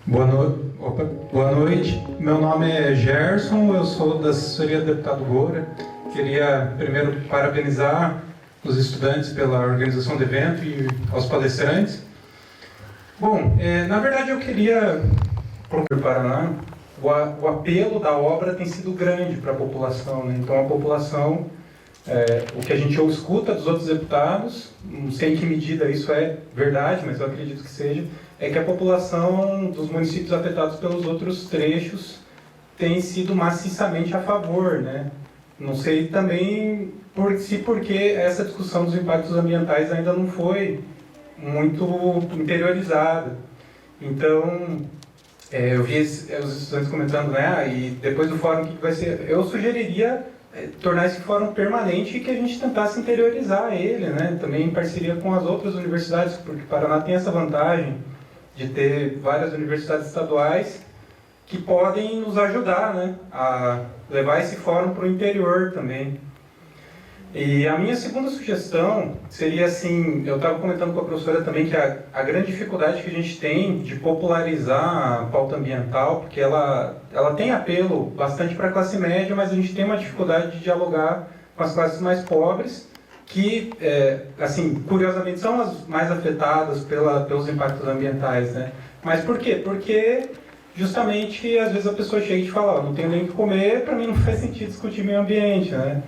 Boa noite. Meu nome é Gerson, eu sou da assessoria do deputado Goura. Queria primeiro parabenizar os estudantes pela organização do evento e aos palestrantes. Bom, na verdade eu queria para o Paraná, o apelo da obra tem sido grande para a população, né? Então a população, o que a gente escuta dos outros deputados, não sei em que medida isso é verdade, mas eu acredito que seja, é que a população dos municípios afetados pelos outros trechos tem sido maciçamente a favor, né? Não sei também porque essa discussão dos impactos ambientais ainda não foi muito interiorizada. Então, eu vi os estudantes comentando, né? E depois do fórum, o que vai ser? Eu sugeriria tornar esse fórum permanente e que a gente tentasse interiorizar ele, né? Também em parceria com as outras universidades, porque o Paraná tem essa vantagem de ter várias universidades estaduais que podem nos ajudar, né, a levar esse fórum para o interior também. E a minha segunda sugestão seria assim, eu estava comentando com a professora também que a grande dificuldade que a gente tem de popularizar a pauta ambiental, porque ela tem apelo bastante para a classe média, mas a gente tem uma dificuldade de dialogar com as classes mais pobres, que, assim, curiosamente são as mais afetadas pelos impactos ambientais, né? Mas por quê? Porque justamente, às vezes a pessoa chega e te fala, não tenho nem o que comer, para mim não faz sentido discutir meio ambiente, né?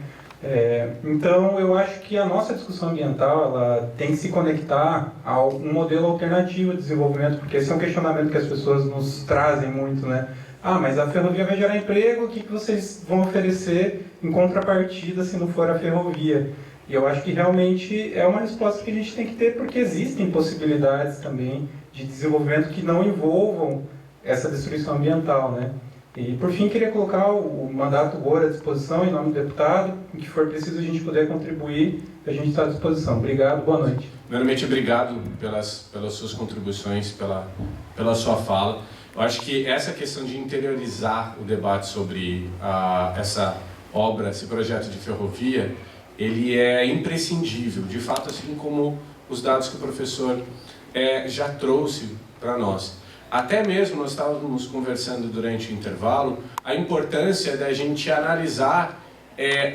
Então, eu acho que a nossa discussão ambiental ela tem que se conectar a um modelo alternativo de desenvolvimento, porque esse é um questionamento que as pessoas nos trazem muito, né? Ah, mas a ferrovia vai gerar emprego, o que vocês vão oferecer em contrapartida se não for a ferrovia? E eu acho que realmente é uma resposta que a gente tem que ter, porque existem possibilidades também de desenvolvimento que não envolvam essa destruição ambiental, né? E, por fim, queria colocar o mandato Goura à disposição, em nome do deputado, em que for preciso a gente puder contribuir, a gente está à disposição. Obrigado, boa noite. Primeiramente, obrigado pelas suas contribuições, pela sua fala. Eu acho que essa questão de interiorizar o debate sobre essa obra, esse projeto de ferrovia, ele é imprescindível, de fato, assim como os dados que o professor já trouxe para nós. Até mesmo nós estávamos conversando durante o intervalo a importância da gente analisar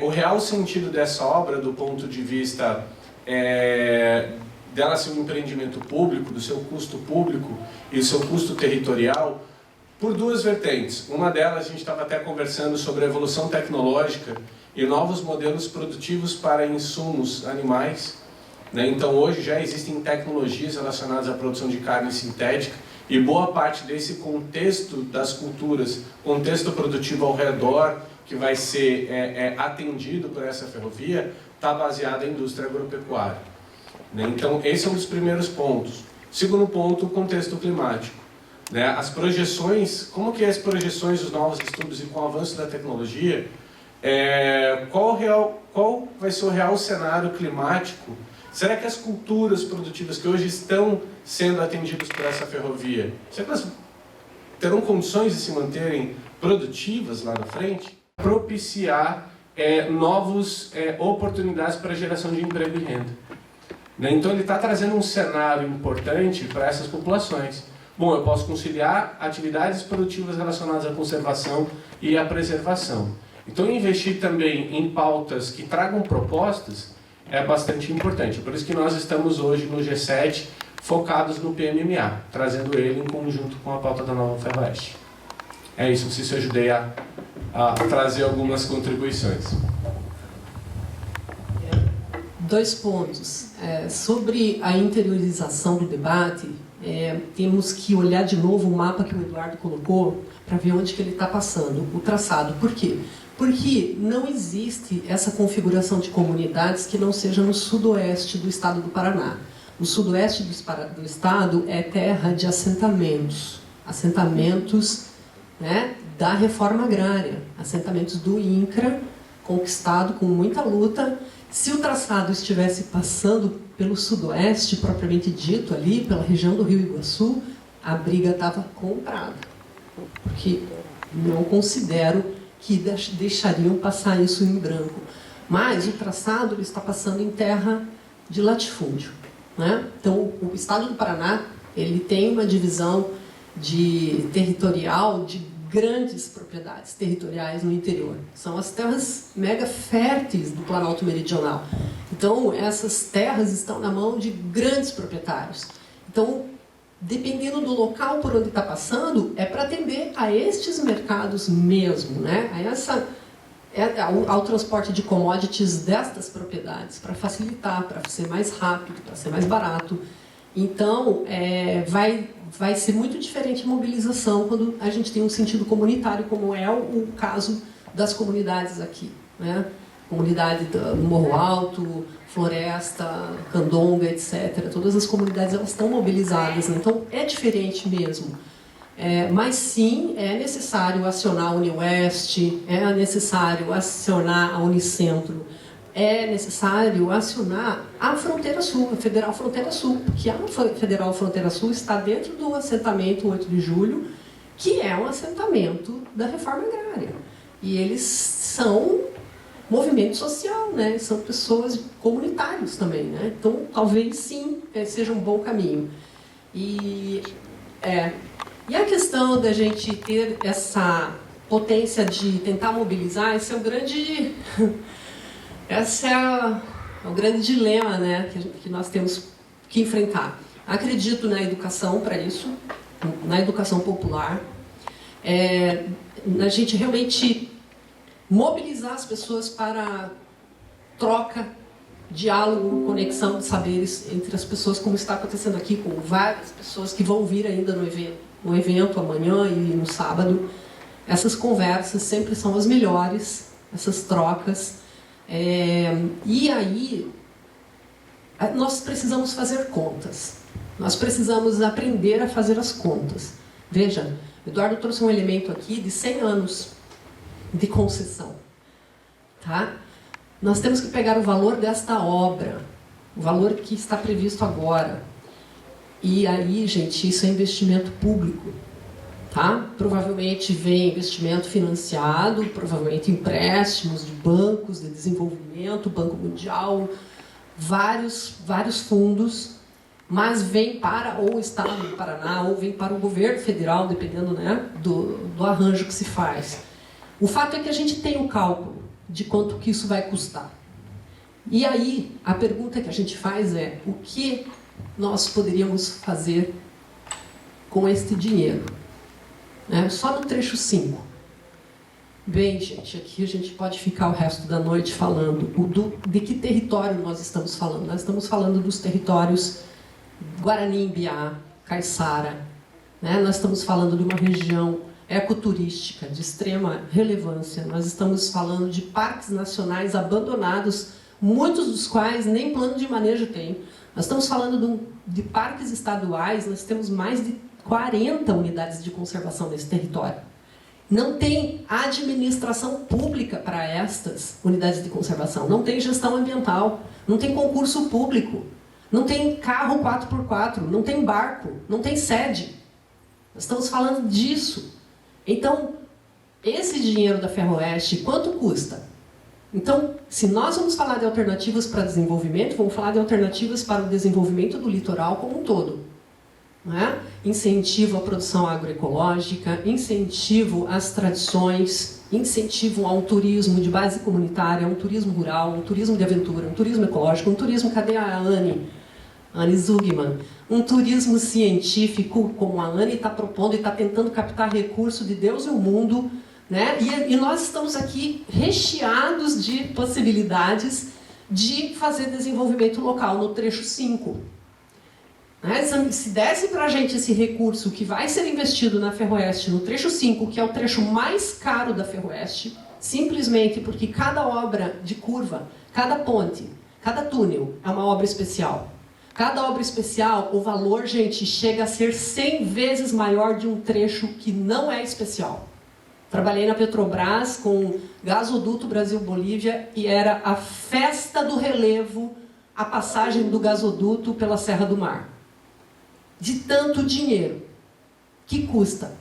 o real sentido dessa obra do ponto de vista dela ser um empreendimento público, do seu custo público e do seu custo territorial, por duas vertentes. Uma delas, a gente estava até conversando sobre a evolução tecnológica e novos modelos produtivos para insumos animais, né? Então, hoje já existem tecnologias relacionadas à produção de carne sintética e boa parte desse contexto das culturas, contexto produtivo ao redor, que vai ser atendido por essa ferrovia, está baseado em indústria agropecuária, né? Então, esse é um dos primeiros pontos. Segundo ponto, o contexto climático, né? As projeções, como que as projeções dos novos estudos e com o avanço da tecnologia, qual vai ser o real cenário climático? Será que as culturas produtivas que hoje estão sendo atendidas por essa ferrovia, será que elas terão condições de se manterem produtivas lá na frente? Propiciar novas oportunidades para a geração de emprego e renda, né? Então ele está trazendo um cenário importante para essas populações. Bom, eu posso conciliar atividades produtivas relacionadas à conservação e à preservação. Então investir também em pautas que tragam propostas é bastante importante. Por isso que nós estamos hoje no G7 focados no PMMA, trazendo ele em conjunto com a pauta da Nova Ferroeste. É isso, não sei se eu ajudei a trazer algumas contribuições. Dois pontos. Sobre a interiorização do debate, temos que olhar de novo o mapa que o Eduardo colocou para ver onde que ele está passando, o traçado. Por quê? Porque não existe essa configuração de comunidades que não seja no sudoeste do estado do Paraná. O sudoeste do estado é terra de assentamentos, né, da reforma agrária, assentamentos do INCRA, conquistado com muita luta. Se o traçado estivesse passando pelo sudoeste, propriamente dito, ali pela região do Rio Iguaçu, a briga estava comprada. Porque não considero que deixariam passar isso em branco. Mas o traçado ele está passando em terra de latifúndio, né? Então, o estado do Paraná ele tem uma divisão territorial de grandes propriedades territoriais no interior. São as terras mega férteis do Planalto Meridional. Então, essas terras estão na mão de grandes proprietários. Então, dependendo do local por onde está passando, é para atender a estes mercados mesmo, né? Ao transporte de commodities destas propriedades, para facilitar, para ser mais rápido, para ser mais barato. Então, vai ser muito diferente a mobilização quando a gente tem um sentido comunitário, como é o caso das comunidades aqui, né? Comunidade do Morro Alto, Floresta, Candonga, etc. Todas as comunidades elas estão mobilizadas, né? Então é diferente mesmo. Mas sim, é necessário acionar a Unioeste, é necessário acionar a Unicentro, é necessário acionar a Fronteira Sul, a Federal Fronteira Sul, porque a Federal Fronteira Sul está dentro do assentamento 8 de julho, que é um assentamento da reforma agrária. E eles são movimento social, né? São pessoas comunitários também, né? Então, talvez sim, seja um bom caminho. E a questão da gente ter essa potência de tentar mobilizar, esse é o grande... Esse é o grande dilema, né, que nós temos que enfrentar. Acredito na educação para isso, na educação popular, na gente realmente mobilizar as pessoas para troca, diálogo, conexão de saberes entre as pessoas, como está acontecendo aqui com várias pessoas que vão vir ainda no evento amanhã e no sábado. Essas conversas sempre são as melhores, essas trocas. E aí, nós precisamos fazer contas. Nós precisamos aprender a fazer as contas. Veja, Eduardo trouxe um elemento aqui de 100 anos de concessão. Tá? Nós temos que pegar o valor desta obra, o valor que está previsto agora. E aí, gente, isso é investimento público. Tá? Provavelmente vem investimento financiado, provavelmente empréstimos de bancos de desenvolvimento, Banco Mundial, vários fundos, mas vem para ou o Estado do Paraná ou vem para o governo federal, dependendo, né, do arranjo que se faz. O fato é que a gente tem um cálculo de quanto que isso vai custar. E aí, a pergunta que a gente faz é: o que nós poderíamos fazer com este dinheiro? Só no trecho 5. Bem, gente, aqui a gente pode ficar o resto da noite falando de que território nós estamos falando. Nós estamos falando dos territórios Guarani-Imbiá, Caiçara. Nós estamos falando de uma região ecoturística de extrema relevância. Nós estamos falando de parques nacionais abandonados, muitos dos quais nem plano de manejo tem. Nós estamos falando de parques estaduais, nós temos mais de 40 unidades de conservação nesse território. Não tem administração pública para estas unidades de conservação, não tem gestão ambiental, não tem concurso público, não tem carro 4x4, não tem barco, não tem sede. Nós estamos falando disso. Então, esse dinheiro da Ferroeste, quanto custa? Então, se nós vamos falar de alternativas para desenvolvimento, vamos falar de alternativas para o desenvolvimento do litoral como um todo. Incentivo à produção agroecológica, incentivo às tradições, incentivo a um turismo de base comunitária, um turismo rural, um turismo de aventura, um turismo ecológico, um turismo, cadê a Anne Zugman? Um turismo científico, como a Anne está propondo e está tentando captar recurso de Deus e o mundo, né? E nós estamos aqui recheados de possibilidades de fazer desenvolvimento local no trecho 5. Se desse para a gente esse recurso que vai ser investido na Ferroeste, no trecho 5, que é o trecho mais caro da Ferroeste, simplesmente porque cada obra de curva, cada ponte, cada túnel é uma obra especial. Cada obra especial, o valor, gente, chega a ser 100 vezes maior de um trecho que não é especial. Trabalhei na Petrobras com gasoduto Brasil-Bolívia e era a festa do relevo a passagem do gasoduto pela Serra do Mar. De tanto dinheiro que custa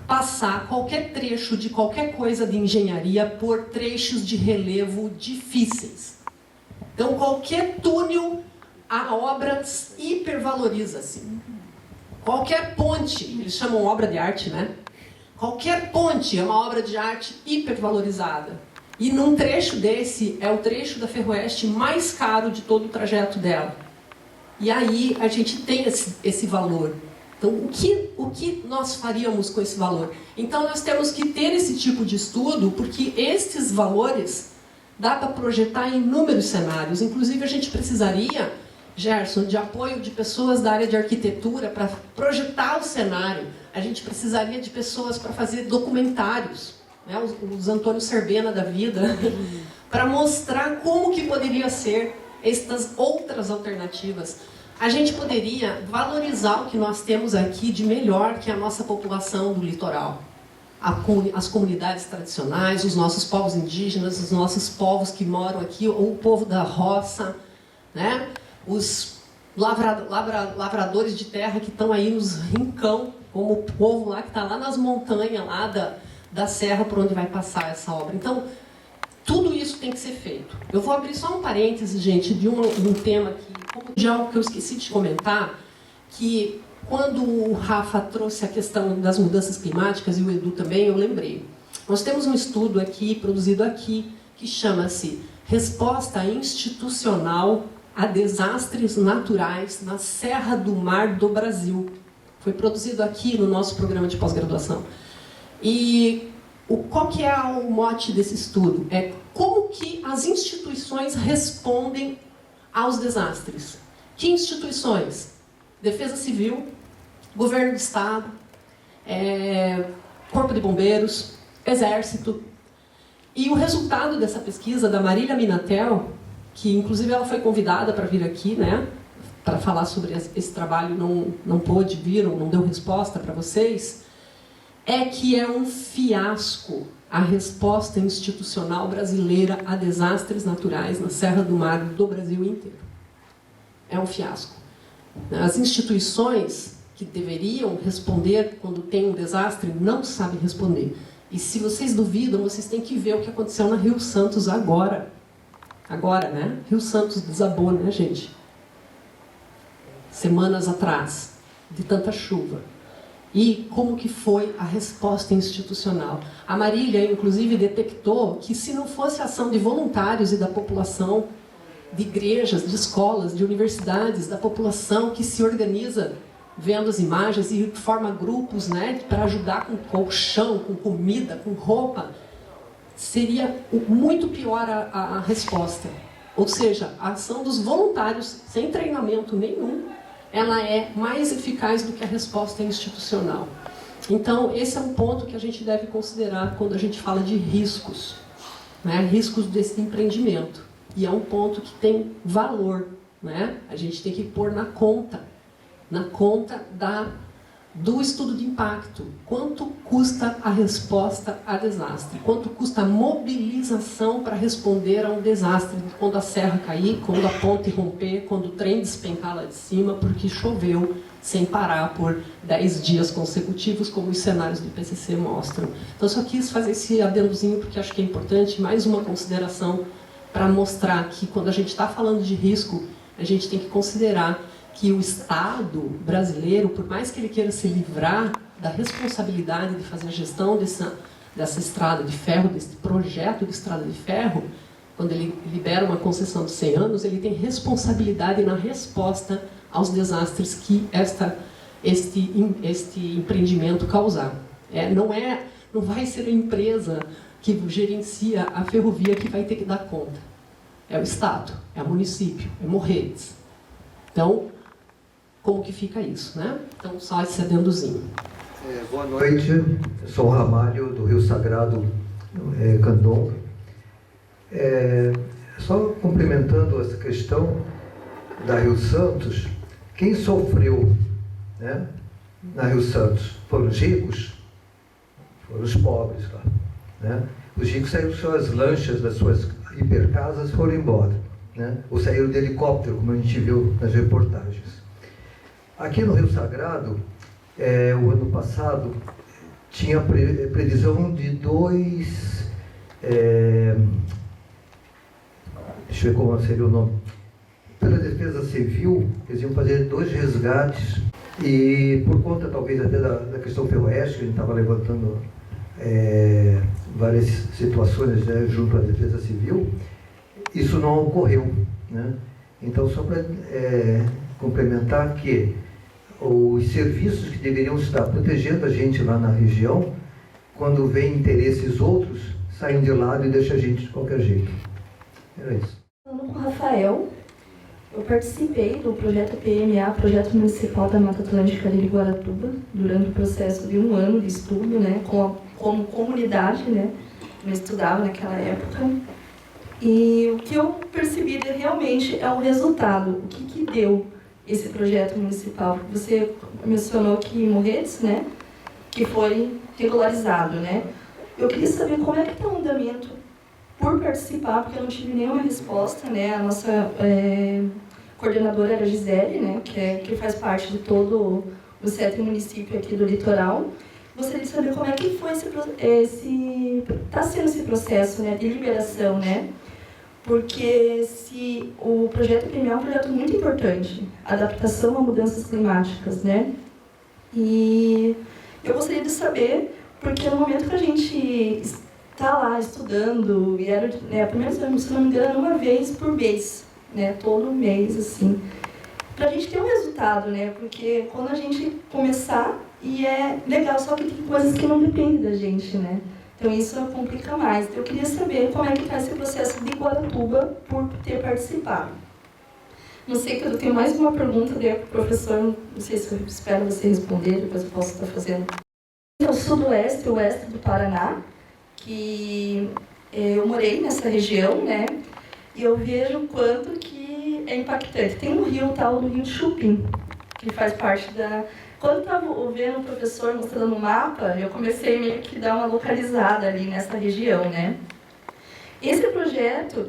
passar qualquer trecho de qualquer coisa de engenharia por trechos de relevo difíceis. Então, qualquer túnel, a obra hipervaloriza-se. Qualquer ponte, eles chamam obra de arte, né? Qualquer ponte é uma obra de arte hipervalorizada. E num trecho desse, é o trecho da Ferroeste mais caro de todo o trajeto dela. E aí a gente tem esse valor. Então, o que nós faríamos com esse valor? Então, nós temos que ter esse tipo de estudo, porque estes valores dá para projetar em inúmeros cenários. Inclusive, a gente precisaria, Gerson, de apoio de pessoas da área de arquitetura para projetar o cenário. A gente precisaria de pessoas para fazer documentários, né? Os Antônio Serbena da vida, para mostrar como que poderia ser estas outras alternativas. A gente poderia valorizar o que nós temos aqui de melhor, que é a nossa população do litoral. As comunidades tradicionais, os nossos povos indígenas, os nossos povos que moram aqui, ou o povo da roça, né? Os lavradores de terra que estão aí nos rincão, como o povo lá que está lá nas montanhas lá da serra por onde vai passar essa obra. Então, tudo isso tem que ser feito. Eu vou abrir só um parêntese, gente, de um tema de algo que eu esqueci de comentar, que quando o Rafa trouxe a questão das mudanças climáticas, e o Edu também, eu lembrei. Nós temos um estudo aqui, produzido aqui, que chama-se Resposta Institucional a Desastres Naturais na Serra do Mar do Brasil. Foi produzido aqui no nosso programa de pós-graduação. E qual que é o mote desse estudo? É como que as instituições respondem aos desastres. Que instituições? Defesa Civil, Governo do Estado, Corpo de Bombeiros, Exército. E o resultado dessa pesquisa da Marília Minatel, que inclusive ela foi convidada para vir aqui, né, para falar sobre esse trabalho, não pôde vir, ou não deu resposta para vocês, é que é um fiasco a resposta institucional brasileira a desastres naturais na Serra do Mar do Brasil inteiro. É um fiasco. As instituições que deveriam responder quando tem um desastre não sabem responder. E se vocês duvidam, vocês têm que ver o que aconteceu na Rio Santos agora. Agora, né? Rio Santos desabou, né, gente? Semanas atrás, de tanta chuva. E como que foi a resposta institucional. A Marília, inclusive, detectou que se não fosse a ação de voluntários e da população, de igrejas, de escolas, de universidades, da população que se organiza vendo as imagens e forma grupos, né, para ajudar com colchão, com comida, com roupa, seria muito pior a resposta. Ou seja, a ação dos voluntários, sem treinamento nenhum, ela é mais eficaz do que a resposta institucional. Então, esse é um ponto que a gente deve considerar quando a gente fala de riscos, né? Riscos desse empreendimento. E é um ponto que tem valor, né? A gente tem que pôr na conta do estudo de impacto. Quanto custa a resposta a desastre? Quanto custa a mobilização para responder a um desastre? Quando a serra cair, quando a ponte romper, quando o trem despencar lá de cima, porque choveu sem parar por 10 dias consecutivos, como os cenários do IPCC mostram. Então, só quis fazer esse adendozinho, porque acho que é importante, mais uma consideração para mostrar que, quando a gente está falando de risco, a gente tem que considerar que o Estado brasileiro, por mais que ele queira se livrar da responsabilidade de fazer a gestão dessa estrada de ferro, desse projeto de estrada de ferro, quando ele libera uma concessão de 100 anos, ele tem responsabilidade na resposta aos desastres que este empreendimento causar. Não vai ser a empresa que gerencia a ferrovia que vai ter que dar conta. É o Estado, é o município, é Morretes. Então, como que fica isso, né? Então, só esse adendozinho. Boa noite, eu sou o Ramalho, do Rio Sagrado Candomblé. Só complementando essa questão da Rio Santos, quem sofreu, né, na Rio Santos foram os ricos, foram os pobres lá, né? Os ricos saíram com suas lanchas das suas hipercasas e foram embora, né? Ou saíram de helicóptero, como a gente viu nas reportagens. Aqui no Rio Sagrado, o ano passado, tinha previsão de dois... deixa eu ver como seria o nome. Pela Defesa Civil, eles iam fazer 2 resgates E por conta, talvez, até da questão ferroeste, que a gente estava levantando várias situações, né, junto à Defesa Civil, isso não ocorreu, né? Então, só para complementar que os serviços que deveriam estar protegendo a gente lá na região, quando vem interesses outros, saem de lado e deixam a gente de qualquer jeito. Era isso. Falando com o Rafael, eu participei do projeto PMA, Projeto Municipal da Mata Atlântica de Guaratuba, durante o processo de 1 ano de estudo, né, como comunidade, né, eu estudava naquela época. E o que eu percebi realmente é o resultado, o que deu esse projeto municipal. Você mencionou que Morretes, né, que foi regularizado, né. Eu queria saber como é que está o andamento por participar, porque eu não tive nenhuma resposta, né. A nossa coordenadora era a Gisele, né, que faz parte de todo o 7 município aqui do litoral. Gostaria de saber como é que foi está sendo esse processo, né, de liberação, né. Porque o projeto PMA é um projeto muito importante, adaptação a mudanças climáticas, né? E eu gostaria de saber, porque no momento que a gente está lá estudando, e era, né, a primeira, se não me engano, uma vez por mês, né? Todo mês, assim, para a gente ter um resultado, né? Porque quando a gente começar, e é legal, só que tem coisas que não dependem da gente, né? Então isso complica mais. Eu queria saber como é que está esse processo de Guaratuba por ter participado. Não sei, que eu tenho mais uma pergunta para o professor, não sei se eu espero você responder, depois eu posso estar fazendo. No sudoeste e oeste do Paraná, que eu morei nessa região, né? E eu vejo o quanto que é impactante. Tem um rio tal do Rio de Chupim, que faz parte da... Quando eu estava vendo o professor mostrando o mapa, eu comecei meio que dar uma localizada ali nessa região, né? Esse projeto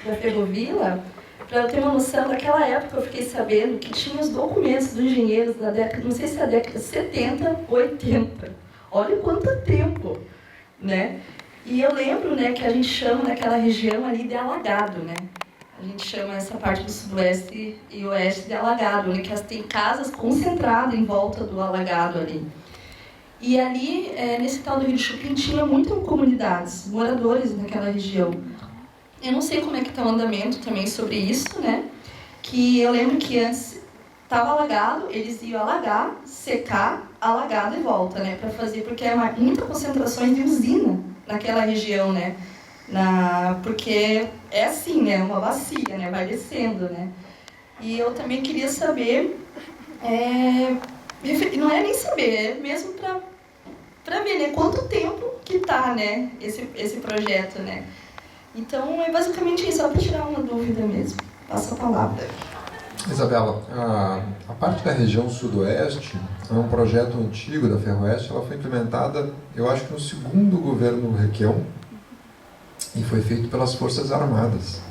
da Ferrovila, para eu ter uma noção, naquela época eu fiquei sabendo que tinha os documentos dos engenheiros da década, não sei se é a década de 70, 80. Olha quanto tempo, né? E eu lembro, né, que a gente chama naquela região ali de alagado, né? A gente chama essa parte do sudoeste e oeste de alagado, né? Que tem casas concentradas em volta do alagado ali. E ali, nesse tal do Rio de Chupim, tinha muitas comunidades, moradores naquela região. Eu não sei como é que está o andamento também sobre isso, né? Que eu lembro que antes estava alagado, eles iam alagar, secar, alagar de volta, né? Para fazer, porque é muita concentração de usina naquela região, né? Porque é assim, né? Uma bacia, né? Vai descendo, né? E eu também queria saber, não é nem saber, é mesmo para ver, né? Quanto tempo que está, né? Esse projeto, né? Então, é basicamente isso, só para tirar uma dúvida mesmo. Passo a palavra. Isabela, a parte da região sudoeste é um projeto antigo da Ferroeste. Ela foi implementada, eu acho que no segundo governo Requião, e foi feito pelas Forças Armadas.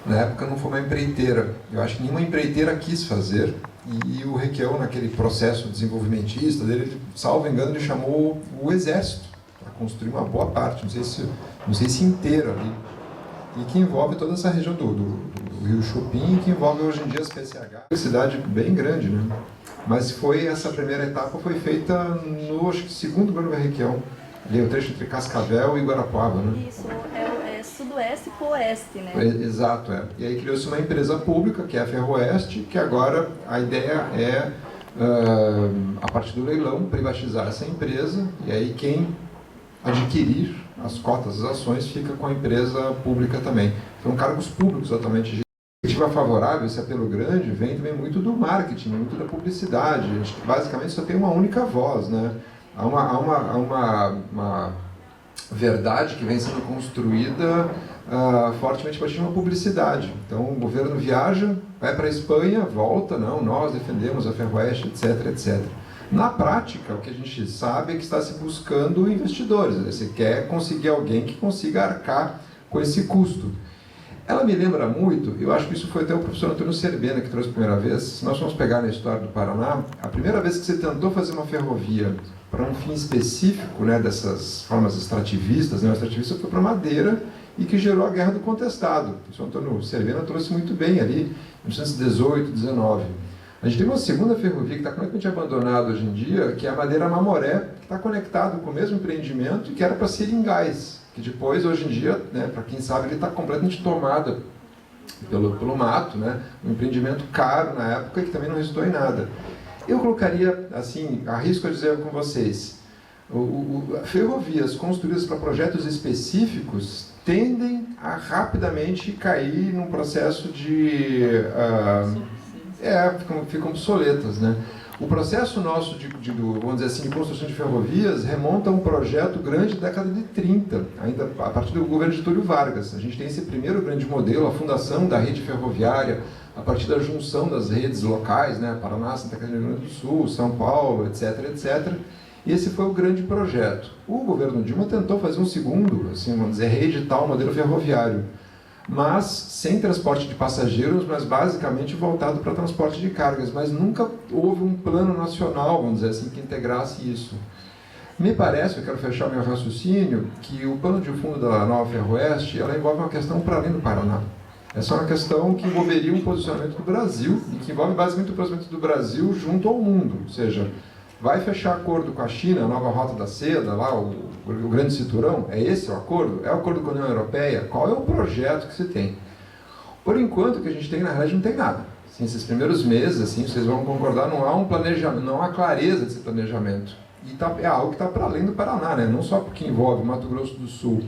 Na época não foi uma empreiteira, eu acho que nenhuma empreiteira quis fazer, e o Requião, naquele processo desenvolvimentista dele, salvo engano, ele chamou o Exército para construir uma boa parte, não sei se inteira ali, e que envolve toda essa região do Rio Chupim, que envolve hoje em dia as PCH. Uma cidade bem grande, né? Mas essa primeira etapa foi feita no, acho que, segundo governo Requião, ali o trecho entre Cascavel e Guarapuava, né? Isso, é sudoeste para oeste, né? Exato, E aí criou-se uma empresa pública, que é a Ferroeste, que agora a ideia é, a partir do leilão, privatizar essa empresa, e aí quem adquirir as cotas, as ações, fica com a empresa pública também. São cargos públicos totalmente. A perspectiva favorável, esse apelo grande, vem também muito do marketing, muito da publicidade. A gente basicamente só tem uma única voz, né? Há uma verdade que vem sendo construída fortemente a partir de uma publicidade. Então o governo viaja, vai para a Espanha, volta, não, nós defendemos a Ferroeste, etc, etc. Na prática, o que a gente sabe é que está se buscando investidores, né? Você quer conseguir alguém que consiga arcar com esse custo. Ela me lembra muito, eu acho que isso foi até o professor Antônio Serbena que trouxe a primeira vez. Se nós vamos pegar na história do Paraná, a primeira vez que você tentou fazer uma ferrovia para um fim específico, né, dessas formas extrativistas, né, o extrativista foi para madeira e que gerou a Guerra do Contestado. O professor Antônio Serbena trouxe muito bem ali, em 1918, 19. A gente tem uma segunda ferrovia que está completamente abandonada hoje em dia, que é a Madeira Mamoré, que está conectado com o mesmo empreendimento e que era para ser em gás, que depois, hoje em dia, né, para quem sabe, ele está completamente tomado pelo mato, né, um empreendimento caro na época que também não resultou em nada. Eu colocaria, assim, arrisco a dizer com vocês, ferrovias construídas para projetos específicos tendem a rapidamente cair num processo de... ficam obsoletas, né? O processo nosso vamos dizer assim, de construção de ferrovias remonta a um projeto grande da década de 30, ainda a partir do governo de Getúlio Vargas. A gente tem esse primeiro grande modelo, a fundação da rede ferroviária, a partir da junção das redes locais, né? Paraná, Santa Catarina, Rio Grande do Sul, São Paulo, etc, etc. E esse foi o grande projeto. O governo Dilma tentou fazer um segundo, assim, vamos dizer, reeditar o modelo ferroviário, mas sem transporte de passageiros, mas basicamente voltado para transporte de cargas, mas nunca houve um plano nacional, vamos dizer assim, que integrasse isso. Me parece, eu quero fechar meu raciocínio, que o plano de fundo da Nova Ferroeste, ela envolve uma questão para além do Paraná. Essa é uma questão que envolveria um posicionamento do Brasil, e que envolve basicamente o posicionamento do Brasil junto ao mundo, ou seja, vai fechar acordo com a China, a nova Rota da Seda, lá, o Grande Cinturão? É esse o acordo? É o acordo com a União Europeia? Qual é o projeto que se tem? Por enquanto, o que a gente tem, na realidade, não tem nada. Assim, esses primeiros meses, assim, vocês vão concordar, não há um planejamento, não há clareza desse planejamento. E é algo que está para além do Paraná, né? Não só porque envolve Mato Grosso do Sul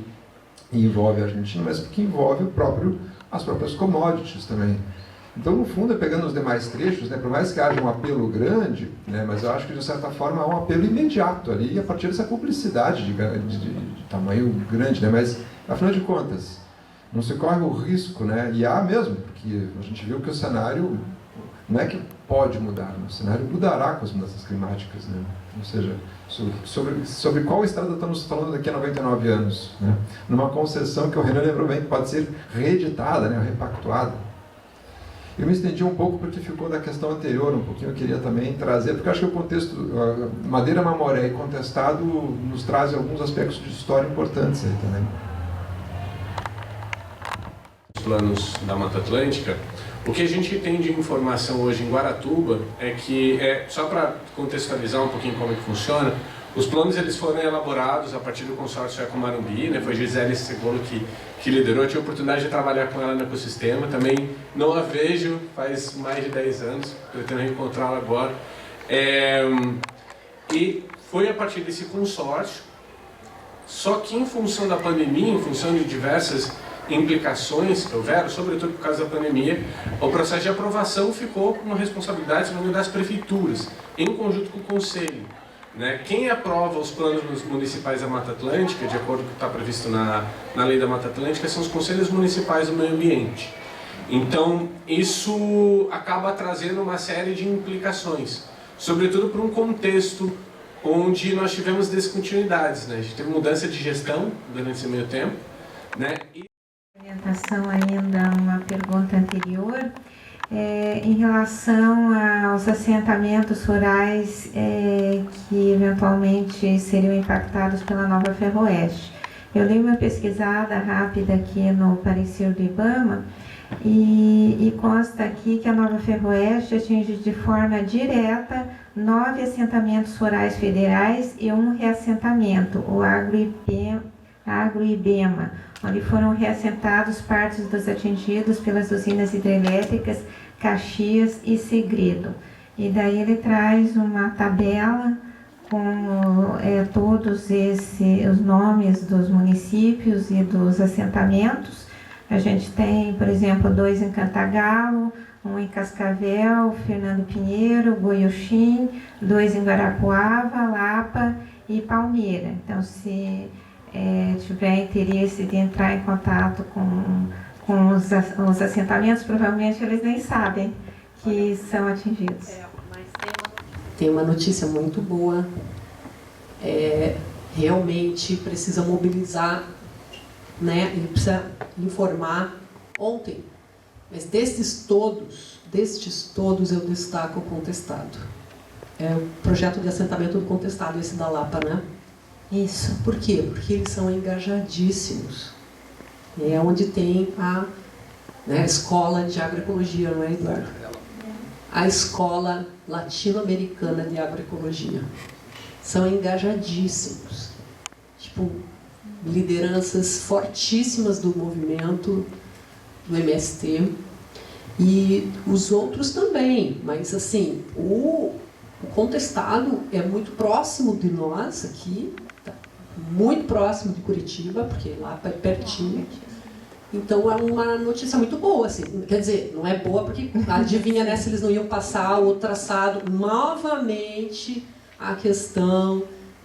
e envolve a Argentina, mas porque envolve as próprias commodities também. Então, no fundo, pegando os demais trechos, né, por mais que haja um apelo grande, né, mas eu acho que, de certa forma, há um apelo imediato ali, a partir dessa publicidade de tamanho grande, né, mas, afinal de contas, não se corre o risco, né, e há mesmo, porque a gente viu que o cenário não é que pode mudar, o cenário mudará com as mudanças climáticas, né, ou seja, sobre qual estrada estamos falando daqui a 99 anos, né, numa concessão que o Renan lembrou bem, que pode ser reeditada, né, repactuada. Eu me estendi um pouco porque ficou da questão anterior, um pouquinho eu queria também trazer, porque eu acho que o contexto, Madeira Mamoré e Contestado nos traz alguns aspectos de história importantes aí também. Os planos da Mata Atlântica, o que a gente tem de informação hoje em Guaratuba é que, só para contextualizar um pouquinho como é que funciona, os planos eles foram elaborados a partir do consórcio Ecomarumbi, né? Foi Gisele Segolo que liderou. Eu tive a oportunidade de trabalhar com ela no ecossistema, também não a vejo faz mais de 10 anos, pretendo reencontrá-la agora. E foi a partir desse consórcio, só que em função da pandemia, em função de diversas implicações que houveram, sobretudo por causa da pandemia, o processo de aprovação ficou com uma responsabilidade das prefeituras, em conjunto com o Conselho. Né? Quem aprova os planos municipais da Mata Atlântica, de acordo com o que está previsto na lei da Mata Atlântica, são os conselhos municipais do meio ambiente. Então, isso acaba trazendo uma série de implicações, sobretudo para um contexto onde nós tivemos descontinuidades. Né? A gente teve mudança de gestão durante esse meio tempo. Né? Orientação ainda, uma pergunta anterior. Em relação aos assentamentos rurais que eventualmente seriam impactados pela Nova Ferroeste. Eu dei uma pesquisada rápida aqui no parecer do IBAMA e consta aqui que a Nova Ferroeste atinge de forma direta 9 assentamentos rurais federais e um reassentamento, o Agroibema, onde foram reassentados partes dos atingidos pelas usinas hidrelétricas Caxias e Segredo. E daí ele traz uma tabela com todos os nomes dos municípios e dos assentamentos. A gente tem, por exemplo, 2 em Cantagalo, 1 em Cascavel, Fernando Pinheiro, Goiuxim, 2 em Guarapuava, Lapa e Palmeira. Então, se tiver interesse de entrar em contato com os assentamentos, provavelmente eles nem sabem que são atingidos. Tem uma notícia muito boa. Realmente precisa mobilizar, né? Ele precisa informar ontem. Mas destes todos eu destaco o Contestado. É o projeto de assentamento do Contestado, esse da Lapa, né? Isso. Por quê? Porque eles são engajadíssimos. É onde tem a escola de agroecologia, não é, Eduardo? a Escola Latino-Americana de Agroecologia. São engajadíssimos. Tipo, lideranças fortíssimas do movimento, do MST, e os outros também, mas assim, o contestado é muito próximo de nós aqui, tá? Muito próximo de Curitiba, porque lá é pertinho. Então é uma notícia muito boa, assim. Quer dizer, não é boa porque adivinha, né, se eles não iam passar o traçado novamente, a questão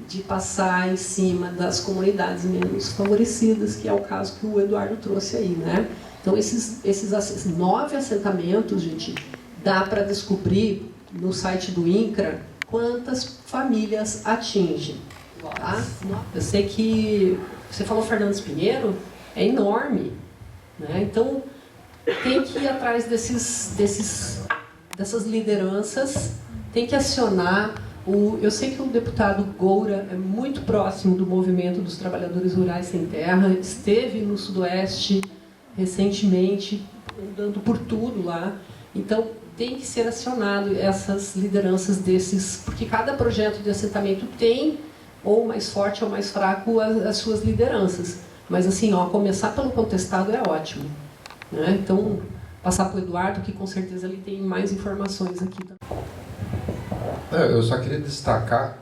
de passar em cima das comunidades menos favorecidas, que é o caso que o Eduardo trouxe aí, né? Então esses 9 assentamentos, gente, dá para descobrir no site do INCRA quantas famílias atinge. Tá? Eu sei que você falou Fernandes Pinheiro, é enorme, né? Então tem que ir atrás dessas lideranças, tem que acionar. Eu sei que o deputado Goura é muito próximo do movimento dos trabalhadores rurais sem terra, esteve no Sudoeste recentemente, andando por tudo lá. Então, tem que ser acionado essas lideranças desses, porque cada projeto de assentamento tem, ou mais forte ou mais fraco, as suas lideranças. Mas, assim, ó, começar pelo contestado é ótimo, né? Então, passar para o Eduardo, que com certeza ele tem mais informações aqui também. Eu só queria destacar,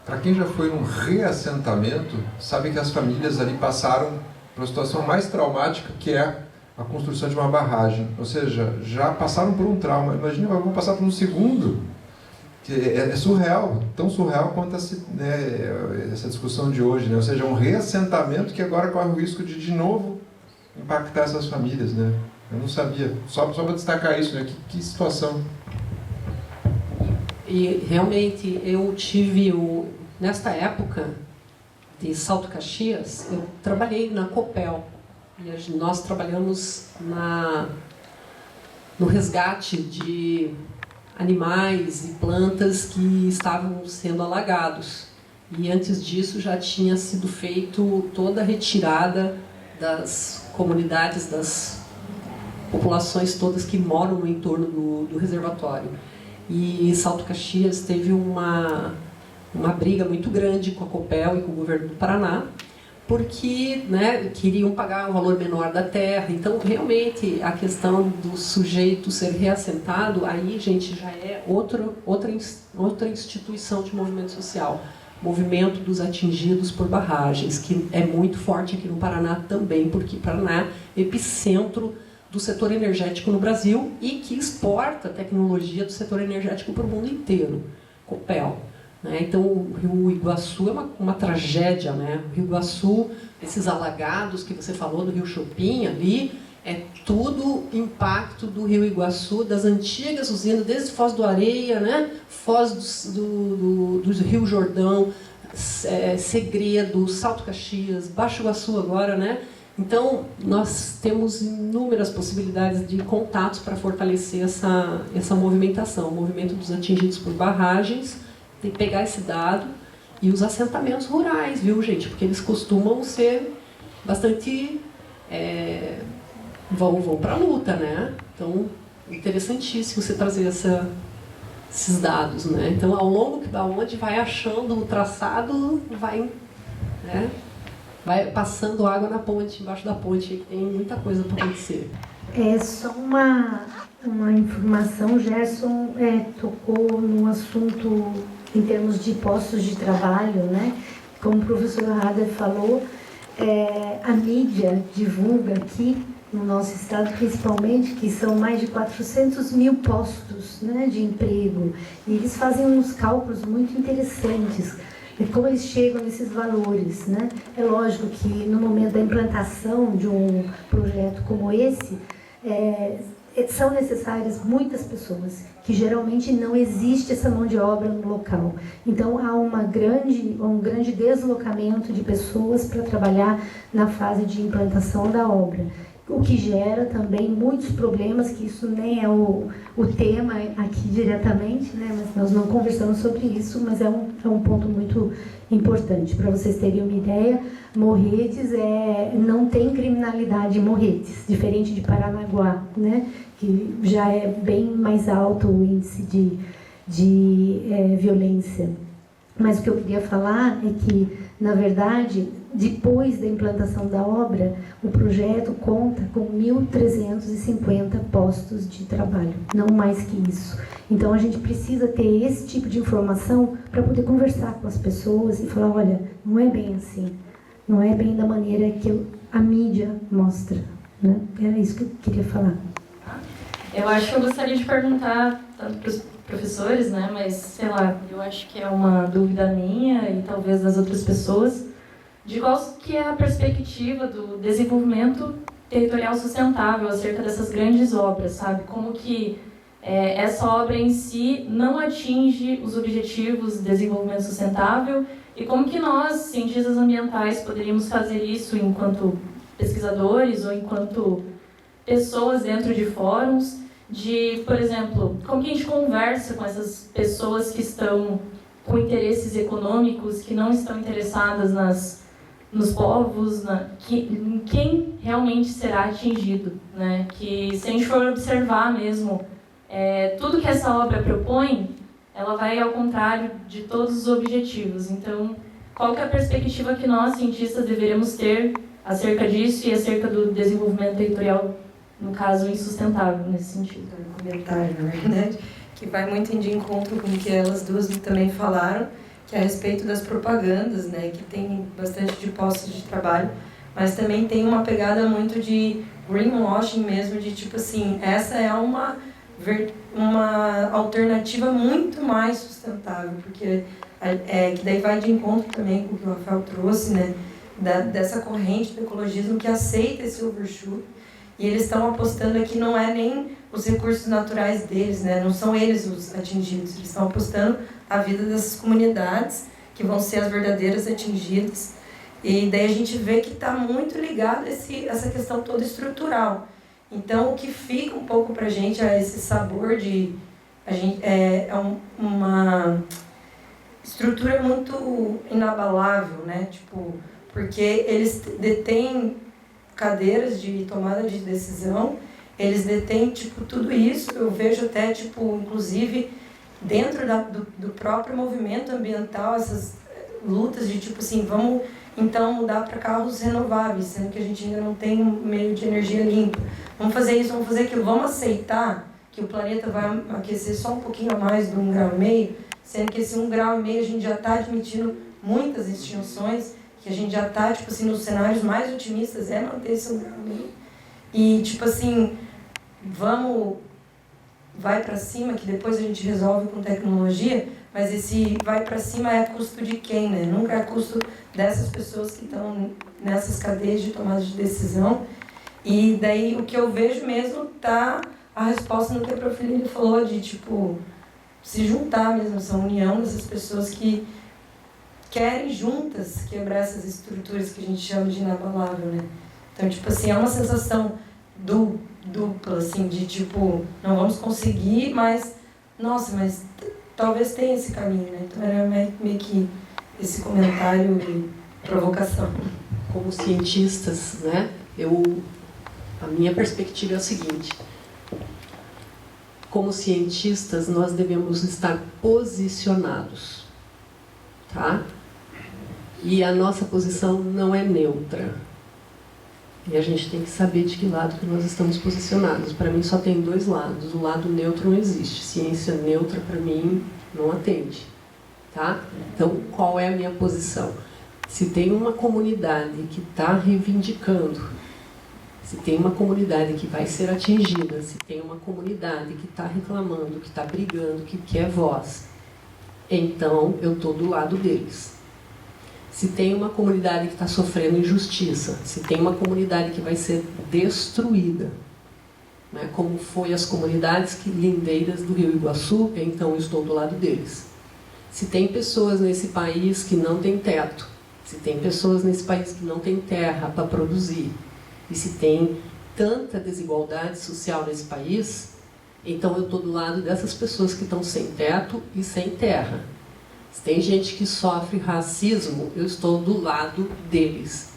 para quem já foi num reassentamento, sabe que as famílias ali passaram por uma situação mais traumática, que é a construção de uma barragem. Ou seja, já passaram por um trauma. Imagina, vão passar por um segundo, que é surreal, tão surreal quanto essa discussão de hoje, né? Ou seja, um reassentamento que agora corre o risco de novo impactar essas famílias, né? Eu não sabia. Só para destacar isso, né? Que situação. E realmente eu tive, nesta época de Salto Caxias, eu trabalhei na Copel. E nós trabalhamos no resgate de animais e plantas que estavam sendo alagados. E antes disso já tinha sido feito toda a retirada das comunidades, das populações todas que moram no entorno do reservatório. E Salto Caxias teve uma briga muito grande com a Copel e com o governo do Paraná, porque, né, queriam pagar um valor menor da terra. Então, realmente, a questão do sujeito ser reassentado, aí, gente, já é outra instituição de movimento social. Movimento dos atingidos por barragens, que é muito forte aqui no Paraná também, porque Paraná é epicentro do setor energético no Brasil e que exporta tecnologia do setor energético para o mundo inteiro, Copel. Né? Então, o Rio Iguaçu é uma tragédia, né? O Rio Iguaçu, esses alagados que você falou do Rio Chopin ali, é tudo impacto do Rio Iguaçu, das antigas usinas, desde Foz do Areia, né? Foz do Rio Jordão, Segredo, Salto Caxias, Baixo Iguaçu agora, né? Então, nós temos inúmeras possibilidades de contatos para fortalecer essa movimentação, o movimento dos atingidos por barragens. Tem que pegar esse dado e os assentamentos rurais, viu, gente? Porque eles costumam ser bastante... vão para a luta, né? Então, interessantíssimo você trazer esses dados, né? Então, ao longo da onde vai achando o traçado, vai passando água na ponte, embaixo da ponte, que tem muita coisa para acontecer. Só uma informação, o Gerson tocou no assunto em termos de postos de trabalho, né? Como o professor Hader falou, a mídia divulga aqui, no nosso estado principalmente, que são mais de 400 mil postos, né, de emprego. E eles fazem uns cálculos muito interessantes. Como eles chegam nesses valores, né? É lógico que no momento da implantação de um projeto como esse, são necessárias muitas pessoas, que geralmente não existe essa mão de obra no local. Então há um grande deslocamento de pessoas para trabalhar na fase de implantação da obra. O que gera também muitos problemas, que isso nem é o tema aqui diretamente, né? Mas nós não conversamos sobre isso, mas é um ponto muito importante. Para vocês terem uma ideia, Morretes não tem criminalidade em Morretes, diferente de Paranaguá, né? que já é bem mais alto o índice de violência. Mas o que eu queria falar é que, na verdade, depois da implantação da obra, o projeto conta com 1.350 postos de trabalho, não mais que isso. Então, a gente precisa ter esse tipo de informação para poder conversar com as pessoas e falar, olha, não é bem assim, não é bem da maneira que a mídia mostra, né? Era isso que eu queria falar. Eu acho que eu gostaria de perguntar tanto para os professores, né, mas, sei lá, eu acho que é uma dúvida minha e talvez das outras pessoas, de qual que é a perspectiva do desenvolvimento territorial sustentável acerca dessas grandes obras, sabe? Como que essa obra em si não atinge os objetivos de desenvolvimento sustentável e como que nós, cientistas ambientais, poderíamos fazer isso enquanto pesquisadores ou enquanto pessoas dentro de fóruns, de, por exemplo, como que a gente conversa com essas pessoas que estão com interesses econômicos, que não estão interessadas nos povos, em quem realmente será atingido, né? Que se a gente for observar mesmo, tudo que essa obra propõe, ela vai ao contrário de todos os objetivos. Então, qual que é a perspectiva que nós, cientistas, deveríamos ter acerca disso e acerca do desenvolvimento territorial, no caso, insustentável nesse sentido? Um comentário, na verdade, que vai muito de encontro com o que elas duas também falaram, que é a respeito das propagandas, né, que tem bastante de postos de trabalho, mas também tem uma pegada muito de greenwashing mesmo, de tipo assim, essa é uma alternativa muito mais sustentável, porque que daí vai de encontro também com o que o Rafael trouxe, né, dessa corrente do ecologismo que aceita esse overshoot, e eles estão apostando aqui não é nem os recursos naturais deles, né, não são eles os atingidos, eles estão apostando a vida dessas comunidades que vão ser as verdadeiras atingidas, e daí a gente vê que está muito ligado essa questão toda estrutural. Então, o que fica um pouco para a gente é esse sabor de... uma estrutura muito inabalável, né? Tipo, porque eles detêm cadeiras de tomada de decisão, eles detêm, tipo, tudo isso. Eu vejo até, tipo, inclusive, dentro do próprio movimento ambiental, essas lutas de, tipo assim, vamos... Então, mudar para carros renováveis, sendo que a gente ainda não tem um meio de energia limpa. Vamos fazer isso, vamos fazer aquilo. Vamos aceitar que o planeta vai aquecer só um pouquinho a mais de 1,5 graus, sendo que esse 1,5 graus a gente já está admitindo muitas extinções, que a gente já está, tipo assim, nos cenários mais otimistas é manter esse 1,5 graus. E, tipo assim, vai para cima, que depois a gente resolve com tecnologia, mas esse vai para cima é a custo de quem, né? Nunca é a custo dessas pessoas que estão nessas cadeias de tomada de decisão. E daí o que eu vejo mesmo tá a resposta no que a Prof. Lília falou, de tipo, se juntar mesmo, essa união dessas pessoas que querem juntas quebrar essas estruturas que a gente chama de inabalável, né? Então, tipo assim, é uma sensação dupla, assim, de tipo, não vamos conseguir, mas, nossa, mas talvez tenha esse caminho, né? Então era meio que esse comentário de provocação. Como cientistas, né, a minha perspectiva é a seguinte: como cientistas nós devemos estar posicionados, tá? E a nossa posição não é neutra. E a gente tem que saber de que lado que nós estamos posicionados. Para mim só tem dois lados. O lado neutro não existe. Ciência neutra para mim não atende, tá? Então qual é a minha posição? Se tem uma comunidade que está reivindicando, se tem uma comunidade que vai ser atingida, se tem uma comunidade que está reclamando, que está brigando, que quer voz, então eu estou do lado deles. Se tem uma comunidade que está sofrendo injustiça, se tem uma comunidade que vai ser destruída, né, como foi as comunidades lindeiras do Rio Iguaçu, então eu estou do lado deles. Se tem pessoas nesse país que não têm teto, se tem pessoas nesse país que não têm terra para produzir, e se tem tanta desigualdade social nesse país, então eu estou do lado dessas pessoas que estão sem teto e sem terra. Se tem gente que sofre racismo, eu estou do lado deles.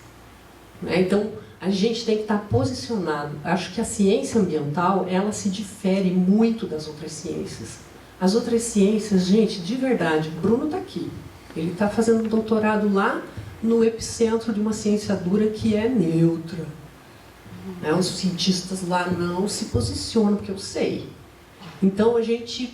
Né? Então, a gente tem que estar posicionado. Acho que a ciência ambiental, ela se difere muito das outras ciências. As outras ciências, gente, de verdade, o Bruno está aqui. Ele está fazendo doutorado lá no epicentro de uma ciência dura que é neutra. Os cientistas lá não se posicionam, porque eu sei. Então, a gente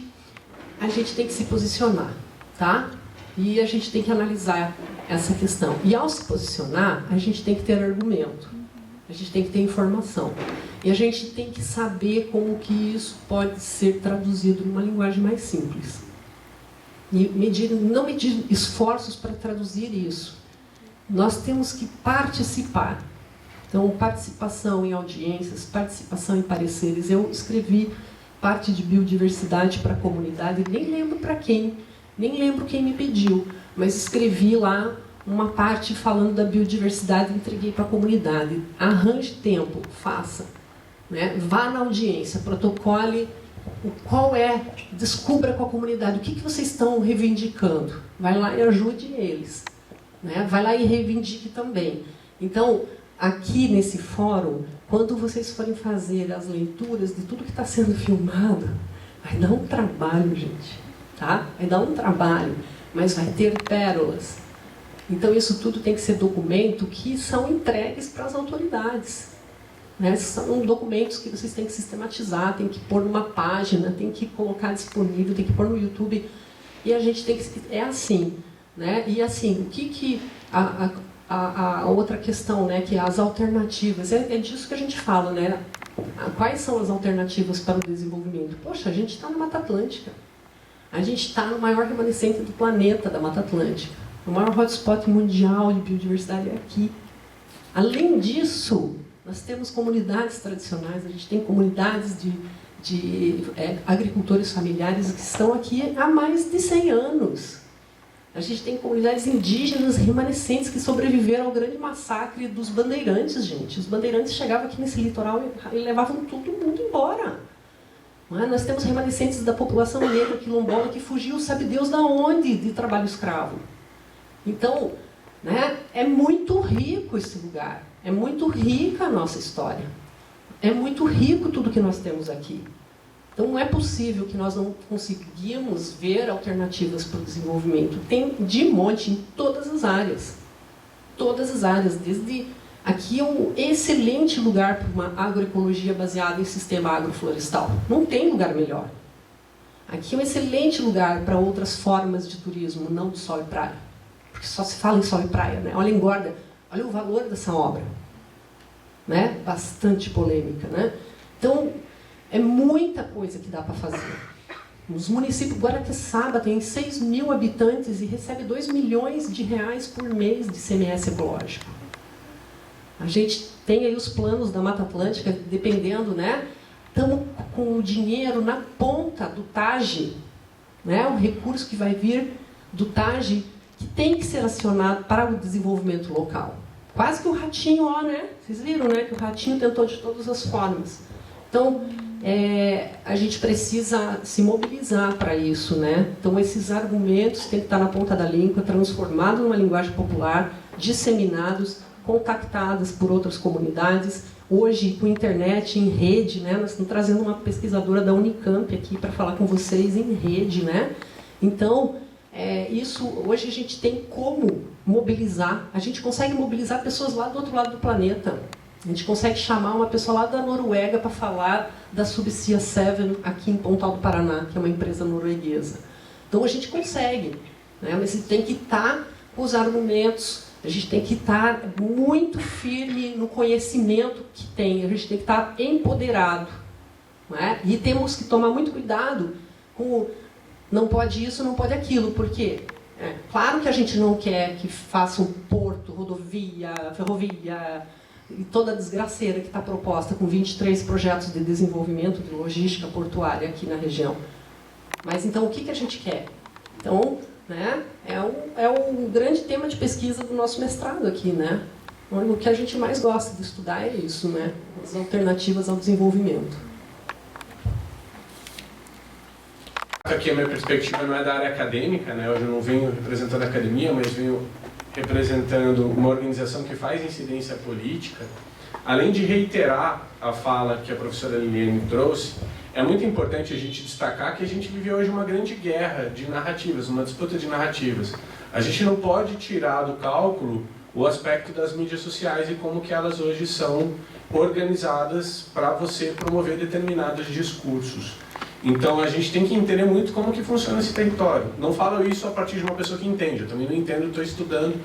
tem que se posicionar, tá? E a gente tem que analisar essa questão. E ao se posicionar, a gente tem que ter argumento. A gente tem que ter informação. E a gente tem que saber como que isso pode ser traduzido numa linguagem mais simples. E não medir esforços para traduzir isso. Nós temos que participar. Então, participação em audiências, participação em pareceres. Eu escrevi parte de biodiversidade para a comunidade, nem lembro para quem, nem lembro quem me pediu, mas escrevi lá uma parte falando da biodiversidade e entreguei para a comunidade. Arranje tempo, faça. Né? Vá na audiência, protocole descubra com a comunidade o que vocês estão reivindicando. Vai lá e ajude eles. Né? Vai lá e reivindique também. Então, aqui nesse fórum, quando vocês forem fazer as leituras de tudo que está sendo filmado, vai dar um trabalho, gente. Tá? Vai dar um trabalho, mas vai ter pérolas. Então, isso tudo tem que ser documento que são entregues para as autoridades. Né? São documentos que vocês têm que sistematizar, tem que pôr numa página, tem que colocar disponível, tem que pôr no YouTube. E a gente tem que... É assim. Né? E assim, o que a outra questão, né, que é as alternativas, é disso que a gente fala, né? Quais são as alternativas para o desenvolvimento? Poxa, a gente está na Mata Atlântica. A gente está no maior remanescente do planeta, da Mata Atlântica. O maior hotspot mundial de biodiversidade é aqui. Além disso, nós temos comunidades tradicionais, a gente tem comunidades de agricultores familiares que estão aqui há mais de 100 anos. A gente tem comunidades indígenas remanescentes que sobreviveram ao grande massacre dos bandeirantes, gente. Os bandeirantes chegavam aqui nesse litoral e levavam todo mundo embora. Não é? Nós temos remanescentes da população negra quilombola que fugiu, sabe Deus de onde, de trabalho escravo. Então, né, é muito rico esse lugar. É muito rica a nossa história. É muito rico tudo que nós temos aqui. Então, não é possível que nós não conseguimos ver alternativas para o desenvolvimento. Tem de monte em todas as áreas. Todas as áreas. Desde aqui é um excelente lugar para uma agroecologia baseada em sistema agroflorestal. Não tem lugar melhor. Aqui é um excelente lugar para outras formas de turismo, não de sol e praia. Porque só se fala em sol e praia, né? Olha a engorda, olha o valor dessa obra. Né? Bastante polêmica, né? Então, é muita coisa que dá para fazer. Os municípios, Guaraqueçaba tem 6 mil habitantes e recebe 2 milhões de reais por mês de ICMS ecológico. A gente tem aí os planos da Mata Atlântica, dependendo, né? Estamos com o dinheiro na ponta do TAG, né? Um recurso que vai vir do TAG, que tem que ser acionado para o desenvolvimento local. Quase que o ratinho, ó, né? Vocês viram, né? Que o ratinho tentou de todas as formas. Então, a gente precisa se mobilizar para isso, né? Então, esses argumentos têm que estar na ponta da língua, transformados numa linguagem popular, disseminados, contactados por outras comunidades. Hoje, com internet, em rede, né? Nós estamos trazendo uma pesquisadora da Unicamp aqui para falar com vocês em rede, né? Então, isso hoje a gente tem como mobilizar. A gente consegue mobilizar pessoas lá do outro lado do planeta. A gente consegue chamar uma pessoa lá da Noruega para falar da Subsea 7 aqui em Pontal do Paraná, que é uma empresa norueguesa. Então a gente consegue, né? Mas tem que estar com os argumentos, a gente tem que estar muito firme no conhecimento que tem, a gente tem que estar empoderado. Né? E temos que tomar muito cuidado com não pode isso, não pode aquilo, porque claro que a gente não quer que faça um porto, rodovia, ferrovia, e toda a desgraceira que está proposta com 23 projetos de desenvolvimento de logística portuária aqui na região. Mas então o que a gente quer? Então, né, é um grande tema de pesquisa do nosso mestrado aqui, né? O que a gente mais gosta de estudar é isso, né? As alternativas ao desenvolvimento. Aqui a minha perspectiva não é da área acadêmica, né? Hoje eu não venho representando a academia, mas venho representando uma organização que faz incidência política. além de reiterar a fala que a professora Liliane trouxe, é muito importante a gente destacar que a gente vive hoje uma grande guerra de narrativas, uma disputa de narrativas. A gente não pode tirar do cálculo o aspecto das mídias sociais e como que elas hoje são organizadas para você promover determinados discursos. Então a gente tem que entender muito como que funciona esse território. Não falo isso a partir de uma pessoa que entende, eu também não entendo, estou estudando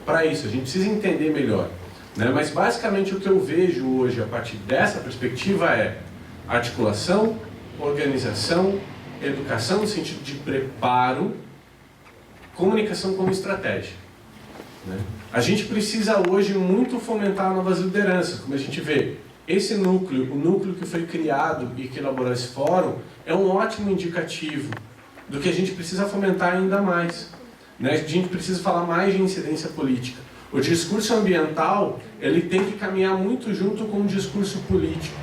para isso. A gente precisa entender melhor, né? Mas basicamente o que eu vejo hoje a partir dessa perspectiva é articulação, organização, educação no sentido de preparo, comunicação como estratégia, né? A gente precisa hoje muito fomentar novas lideranças, como a gente vê. Esse núcleo, o núcleo que foi criado e que elaborou esse fórum, é um ótimo indicativo do que a gente precisa fomentar ainda mais, né? A gente precisa falar mais de incidência política. O discurso ambiental, ele tem que caminhar muito junto com o discurso político.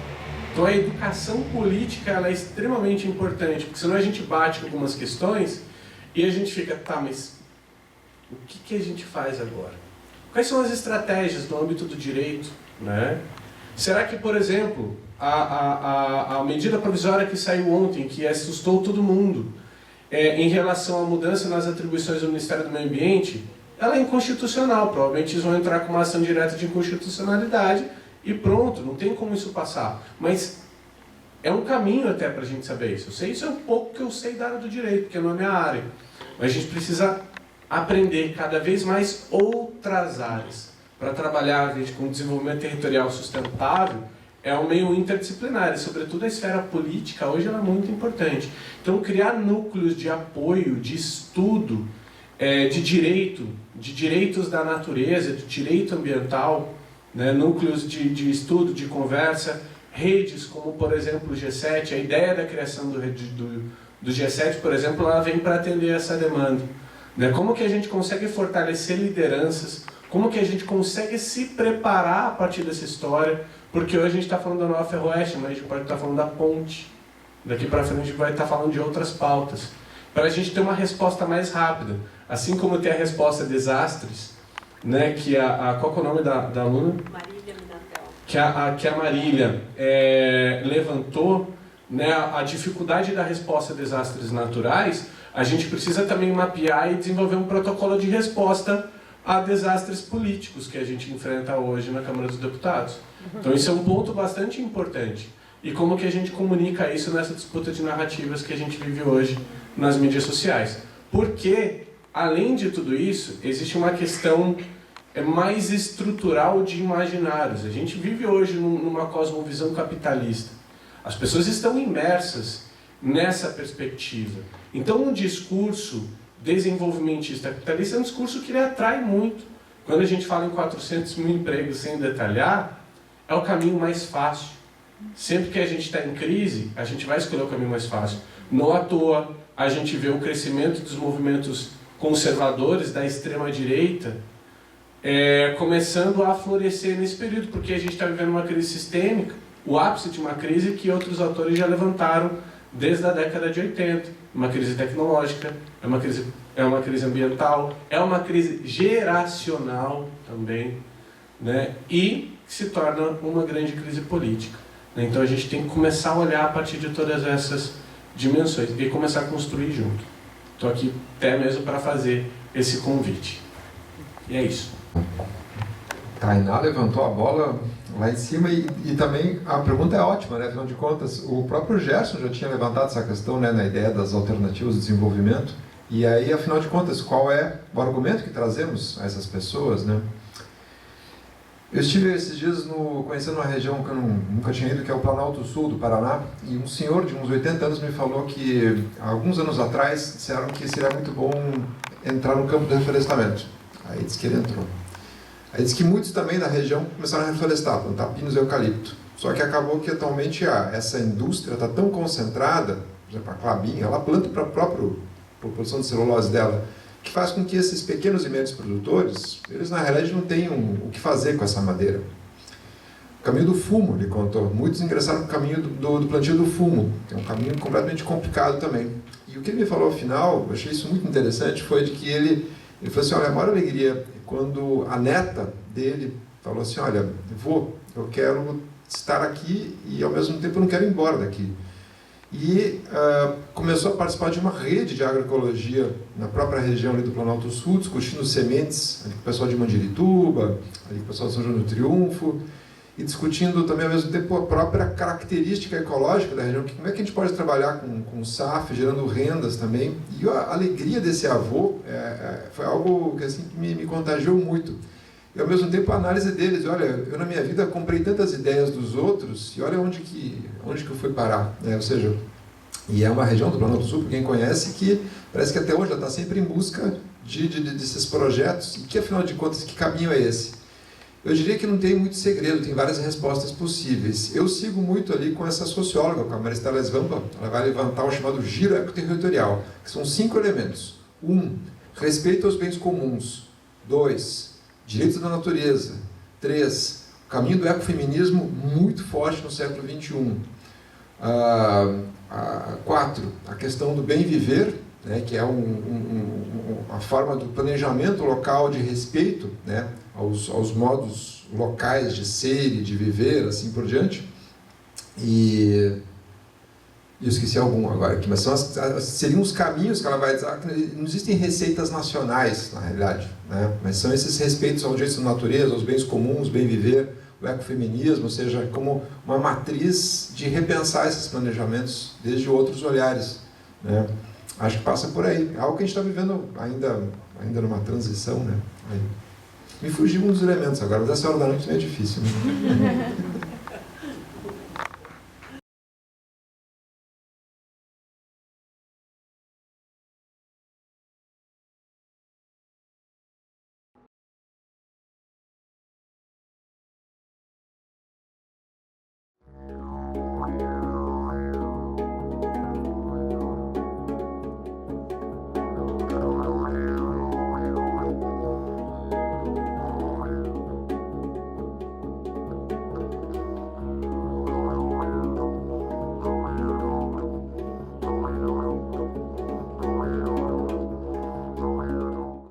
Então a educação política, ela é extremamente importante, porque senão a gente bate com algumas questões e a gente fica, tá, mas o que a gente faz agora? Quais são as estratégias no âmbito do direito, né? Será que, por exemplo, a medida provisória que saiu ontem, que assustou todo mundo, em relação à mudança nas atribuições do Ministério do Meio Ambiente, ela é inconstitucional. Provavelmente eles vão entrar com uma ação direta de inconstitucionalidade e pronto, não tem como isso passar. Mas é um caminho até para a gente saber isso. Eu sei, isso é um pouco que eu sei da área do direito, porque não é minha área. Mas a gente precisa aprender cada vez mais outras áreas. Para trabalhar, gente, com desenvolvimento territorial sustentável, é um meio interdisciplinar, e sobretudo a esfera política hoje ela é muito importante. Então, criar núcleos de apoio, de estudo, de direitos da natureza, de direito ambiental, né, núcleos de estudo, de conversa, redes como, por exemplo, o G7. A ideia da criação do G7, por exemplo, ela vem para atender essa demanda, né? Como que a gente consegue fortalecer lideranças, como que a gente consegue se preparar a partir dessa história, porque hoje a gente está falando da Nova Ferroeste, mas a gente pode estar falando da ponte. Daqui para frente a gente vai estar falando de outras pautas, para a gente ter uma resposta mais rápida. Assim como tem a resposta a desastres, né, que qual que é o nome da aluna? Marília Minatel. Que a Marília levantou, né, a dificuldade da resposta a desastres naturais, a gente precisa também mapear e desenvolver um protocolo de resposta a desastres políticos que a gente enfrenta hoje na Câmara dos Deputados. Então isso é um ponto bastante importante. E como que a gente comunica isso nessa disputa de narrativas que a gente vive hoje nas mídias sociais? Porque, além de tudo isso, existe uma questão mais estrutural de imaginários. A gente vive hoje numa cosmovisão capitalista. As pessoas estão imersas nessa perspectiva. Então um discurso desenvolvimentista capitalista é um discurso que ele atrai muito. Quando a gente fala em 400 mil empregos sem detalhar, é o caminho mais fácil. Sempre que a gente está em crise, a gente vai escolher o caminho mais fácil. Não à toa, a gente vê o crescimento dos movimentos conservadores da extrema-direita começando a florescer nesse período, porque a gente está vivendo uma crise sistêmica, o ápice de uma crise que outros autores já levantaram desde a década de 80. Uma crise tecnológica, é uma crise ambiental, é uma crise geracional também, né? E se torna uma grande crise política. Então a gente tem que começar a olhar a partir de todas essas dimensões e começar a construir junto. Estou aqui até mesmo para fazer esse convite. E é isso. Tainá levantou a bola lá em cima e também a pergunta é ótima, né? Afinal de contas, o próprio Gerson já tinha levantado essa questão, né, na ideia das alternativas de desenvolvimento. E aí, afinal de contas, qual é o argumento que trazemos a essas pessoas, né? Eu estive esses dias conhecendo uma região que eu nunca tinha ido, que é o Planalto Sul do Paraná, e um senhor de uns 80 anos me falou que, alguns anos atrás, disseram que seria muito bom entrar no campo do reflorestamento. Aí disse que ele entrou. Aí disse que muitos também da região começaram a reflorestar, plantar pinos e eucalipto. Só que acabou que atualmente essa indústria está tão concentrada, por exemplo, a Klabin, ela planta para a própria produção de celulose dela, que faz com que esses pequenos e médios produtores, eles na realidade não tenham o que fazer com essa madeira. O caminho do fumo, ele contou. Muitos ingressaram no caminho do plantio do fumo, que é um caminho completamente complicado também. E o que ele me falou ao final, eu achei isso muito interessante, foi de que ele falou assim, olha, a maior alegria quando a neta dele falou assim, olha, eu quero estar aqui e ao mesmo tempo eu não quero ir embora daqui. E começou a participar de uma rede de agroecologia na própria região ali do Planalto Sul, discutindo sementes ali com o pessoal de Mandirituba, ali com o pessoal de São João do Triunfo, e discutindo também ao mesmo tempo a própria característica ecológica da região, como é que a gente pode trabalhar com SAF, gerando rendas também. E a alegria desse avô foi algo que assim, me contagiou muito. E ao mesmo tempo a análise deles, olha, eu na minha vida comprei tantas ideias dos outros e olha onde que eu fui parar, né? Ou seja, e é uma região do Planalto Sul, quem conhece, que parece que até hoje ela está sempre em busca desses projetos. E que afinal de contas, que caminho é esse? Eu diria que não tem muito segredo, tem várias respostas possíveis. Eu sigo muito ali com essa socióloga, com a Maristela Svampa, ela vai levantar o chamado giro ecoterritorial, que são 5 elementos. 1, respeito aos bens comuns. 2, direitos da natureza. 3, o caminho do ecofeminismo muito forte no século XXI. 4, a questão do bem viver, né, que é a forma do planejamento local de respeito, né, aos modos locais de ser e de viver, assim por diante. E eu esqueci algum agora aqui, mas seriam os caminhos que ela vai dizer, que não existem receitas nacionais, na realidade, né, mas são esses respeitos aos direitos da natureza, aos bens comuns, bem viver, o ecofeminismo, ou seja, como uma matriz de repensar esses planejamentos desde outros olhares, né. Acho que passa por aí. É algo que a gente está vivendo ainda numa transição, né? Me fugiu um dos elementos agora, mas essa hora da noite não é difícil, né?